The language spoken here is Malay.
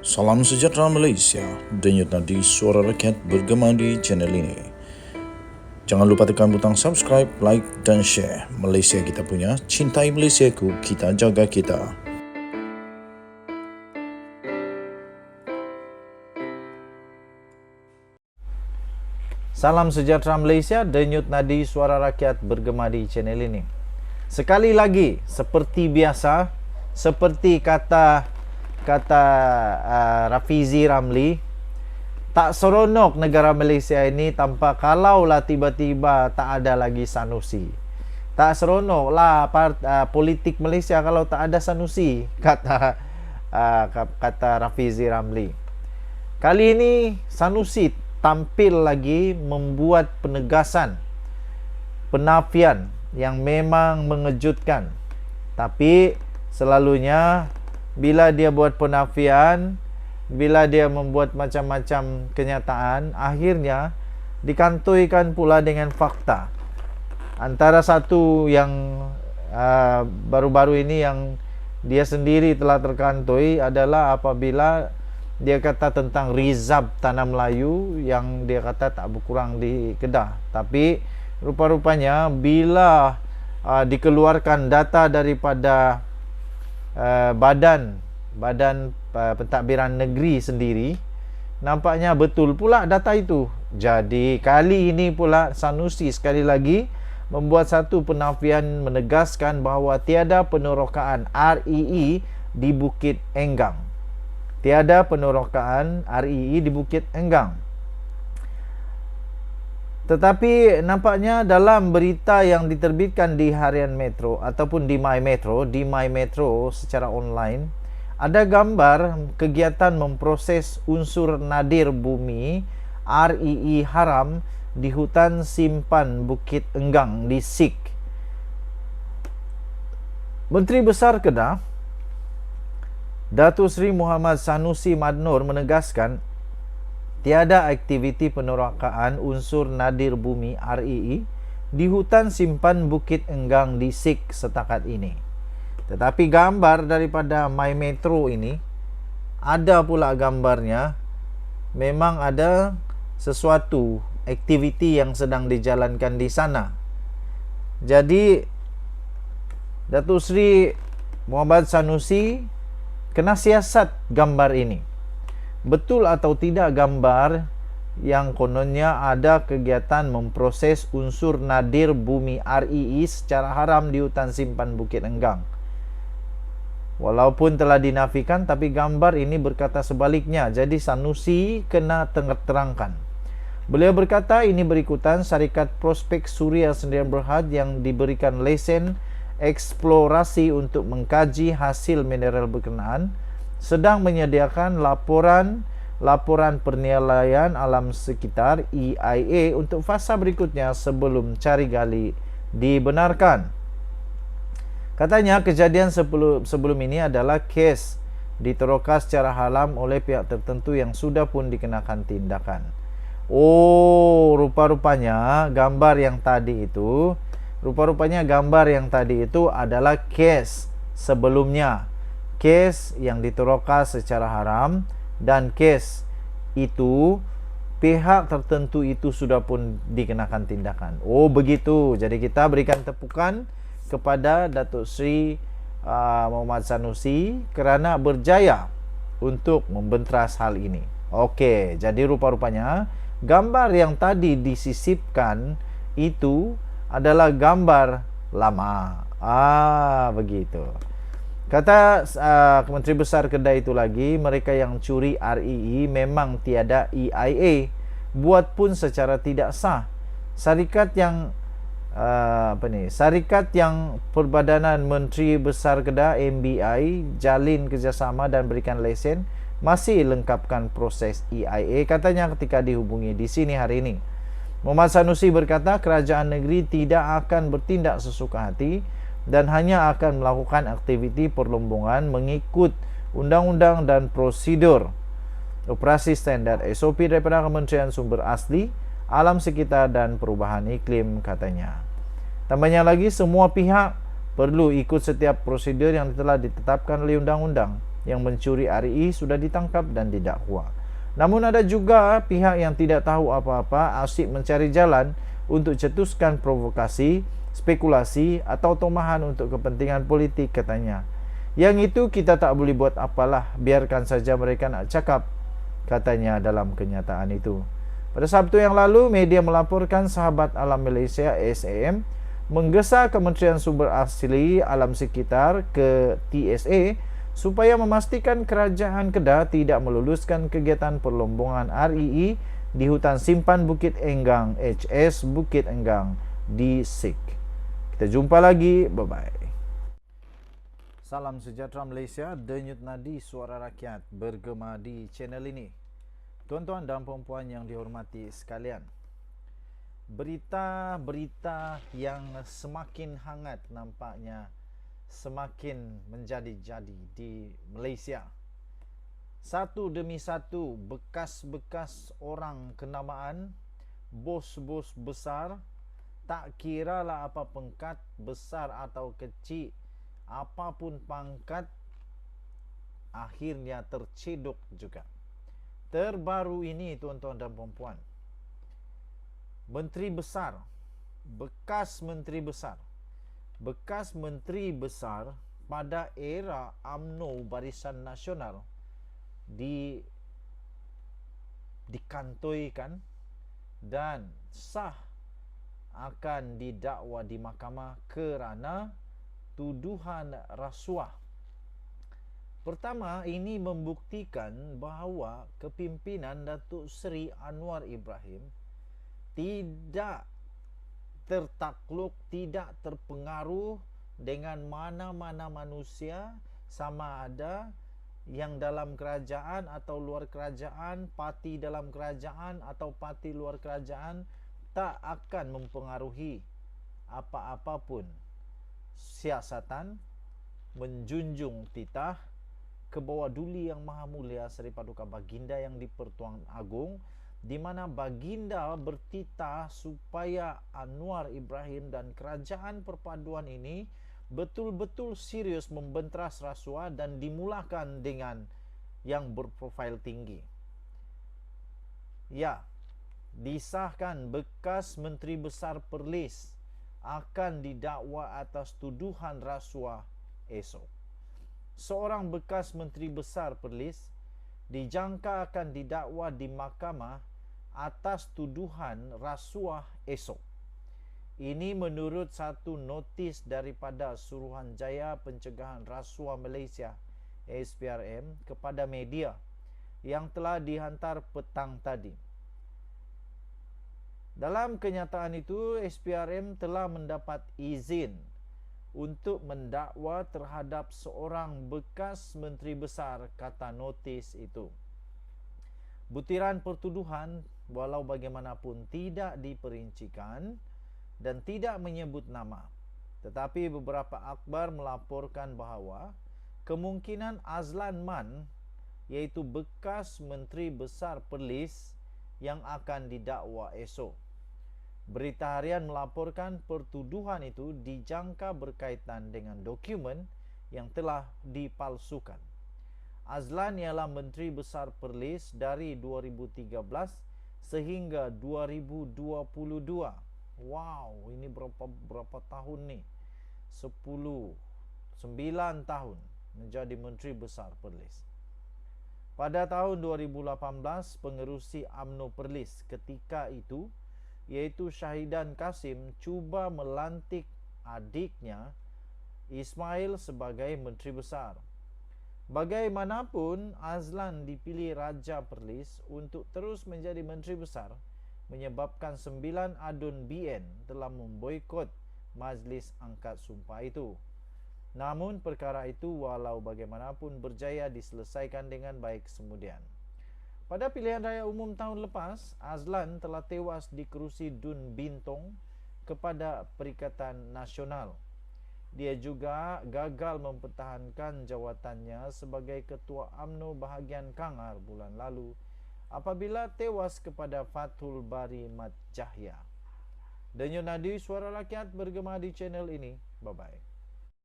Salam sejahtera Malaysia, denyut nadi suara rakyat bergema di channel ini. Jangan lupa tekan butang subscribe, like dan share. Malaysia kita punya, cintai Malaysiaku, kita jaga kita. Salam sejahtera Malaysia, denyut nadi suara rakyat bergema di channel ini. Sekali lagi, seperti biasa, seperti kata Rafizi Ramli, tak seronok negara Malaysia ini tanpa kalaulah tiba-tiba tak ada lagi Sanusi. Tak seronoklah politik Malaysia kalau tak ada Sanusi, kata Rafizi Ramli. Kali ini Sanusi tampil lagi membuat penegasan, penafian yang memang mengejutkan. Tapi selalunya bila dia buat penafian, bila dia membuat macam-macam kenyataan, akhirnya dikantuikan pula dengan fakta. Antara satu yang baru-baru ini yang dia sendiri telah terkantui adalah apabila dia kata tentang rizab tanah Melayu yang dia kata tak berkurang di Kedah. Tapi rupa-rupanya bila dikeluarkan data daripada badan pentadbiran negeri sendiri, nampaknya betul pula data itu. Jadi kali ini pula Sanusi sekali lagi membuat satu penafian menegaskan bahawa tiada penerokaan REE di Bukit Enggang. Tiada penerokaan REE di Bukit Enggang. Tetapi nampaknya dalam berita yang diterbitkan di Harian Metro ataupun di My Metro secara online, ada gambar kegiatan memproses unsur nadir bumi REE haram di hutan simpan Bukit Enggang di Sik. Menteri Besar Kedah, Datuk Seri Muhammad Sanusi Madnor menegaskan tiada aktiviti penerokaan unsur nadir bumi REE di hutan simpan Bukit Enggang di Sik setakat ini. Tetapi gambar daripada My Metro ini, ada pula gambarnya, memang ada sesuatu aktiviti yang sedang dijalankan di sana. Jadi Datuk Seri Muhammad Sanusi kena siasat gambar ini. Betul atau tidak gambar yang kononnya ada kegiatan memproses unsur nadir bumi REE secara haram di hutan simpan Bukit Enggang. Walaupun telah dinafikan, tapi gambar ini berkata sebaliknya. Jadi Sanusi kena terangkan. Beliau berkata ini berikutan Syarikat Prospek Suria Sdn Bhd yang diberikan lesen eksplorasi untuk mengkaji hasil mineral berkenaan sedang menyediakan laporan penilaian alam sekitar EIA untuk fasa berikutnya sebelum cari gali dibenarkan. Katanya kejadian sebelum ini adalah kes diteroka secara haram oleh pihak tertentu yang sudah pun dikenakan tindakan. Oh, rupa-rupanya gambar yang tadi itu adalah kes sebelumnya. Kes yang diteroka secara haram, dan kes itu pihak tertentu itu sudah pun dikenakan tindakan. Oh begitu. Jadi kita berikan tepukan kepada Datuk Seri Muhammad Sanusi kerana berjaya untuk membentras hal ini. Okey, jadi rupa-rupanya gambar yang tadi disisipkan itu adalah gambar lama. Begitu. Kata Menteri Besar Kedah itu lagi, mereka yang curi REE memang tiada EIA, buat pun secara tidak sah. Syarikat yang Perbadanan Menteri Besar Kedah MBI jalin kerjasama dan berikan lesen masih lengkapkan proses EIA, katanya ketika dihubungi di sini hari ini. Muhammad Sanusi berkata kerajaan negeri tidak akan bertindak sesuka hati dan hanya akan melakukan aktiviti perlombongan mengikut undang-undang dan prosedur operasi standar SOP daripada Kementerian Sumber Asli, Alam Sekitar dan Perubahan Iklim, katanya. Tambahnya lagi, semua pihak perlu ikut setiap prosedur yang telah ditetapkan oleh undang-undang. yang mencuri RI sudah ditangkap dan didakwa. Namun ada juga pihak yang tidak tahu apa-apa, asyik mencari jalan untuk cetuskan provokasi, spekulasi atau tomahan untuk kepentingan politik, katanya. Yang itu kita tak boleh buat apalah, biarkan saja mereka nak cakap, katanya dalam kenyataan itu. Pada Sabtu yang lalu, media melaporkan Sahabat Alam Malaysia (SAM) menggesa Kementerian Sumber Asli Alam Sekitar ke TSA supaya memastikan Kerajaan Kedah tidak meluluskan kegiatan perlombongan REE di hutan simpan Bukit Enggang HS Bukit Enggang di SIK. Kita jumpa lagi, bye-bye. Salam sejahtera Malaysia, denyut nadi suara rakyat bergema di channel ini. Tuan-tuan dan puan-puan yang dihormati sekalian, berita-berita yang semakin hangat nampaknya semakin menjadi-jadi di Malaysia. Satu demi satu bekas-bekas orang kenamaan, bos-bos besar, tak kiralah apa pangkat, besar atau kecil, apapun pangkat, akhirnya tercedok juga. Terbaru ini, tuan-tuan dan puan-puan, Menteri Besar, bekas Menteri Besar pada era UMNO Barisan Nasional dikantoikan dan sah akan didakwa di mahkamah kerana tuduhan rasuah. Pertama, ini membuktikan bahawa kepimpinan Datuk Seri Anwar Ibrahim tidak tertakluk, tidak terpengaruh dengan mana-mana manusia, sama ada yang dalam kerajaan atau luar kerajaan, parti dalam kerajaan atau parti luar kerajaan, tak akan mempengaruhi apa-apa pun siasatan, menjunjung titah Kebawah-Duli Yang Maha Mulia Seri Paduka Baginda yang di-Pertuan Agong, di mana Baginda bertitah supaya Anwar Ibrahim dan kerajaan perpaduan ini betul-betul serius membentras rasuah dan dimulakan dengan yang berprofil tinggi. Ya, disahkan bekas Menteri Besar Perlis akan didakwa atas tuduhan rasuah esok. Seorang bekas Menteri Besar Perlis dijangka akan didakwa di mahkamah atas tuduhan rasuah esok. Ini menurut satu notis daripada Suruhanjaya Pencegahan Rasuah Malaysia (SPRM) kepada media yang telah dihantar petang tadi. Dalam kenyataan itu, SPRM telah mendapat izin untuk mendakwa terhadap seorang bekas Menteri Besar, kata notis itu. Butiran pertuduhan walau bagaimanapun tidak diperincikan dan tidak menyebut nama. Tetapi beberapa akhbar melaporkan bahawa kemungkinan Azlan Man, iaitu bekas Menteri Besar Perlis, yang akan didakwa esok. Berita Harian melaporkan pertuduhan itu dijangka berkaitan dengan dokumen yang telah dipalsukan. Azlan ialah Menteri Besar Perlis dari 2013 sehingga 2022. Wow, ini berapa tahun nih? 9 tahun menjadi Menteri Besar Perlis. Pada tahun 2018, pengerusi UMNO Perlis ketika itu, iaitu Syahidan Kasim, cuba melantik adiknya Ismail sebagai Menteri Besar. Bagaimanapun, Azlan dipilih Raja Perlis untuk terus menjadi Menteri Besar, menyebabkan 9 adun BN telah memboikot Majlis Angkat Sumpah itu. Namun perkara itu walau bagaimanapun berjaya diselesaikan dengan baik kemudian. Pada pilihan raya umum tahun lepas, Azlan telah tewas di kerusi Dun Bintong kepada Perikatan Nasional. Dia juga gagal mempertahankan jawatannya sebagai Ketua UMNO bahagian Kangar bulan lalu apabila tewas kepada Fathul Bari Mat Cahya. Denyut nadi suara rakyat bergema di channel ini. Bye-bye.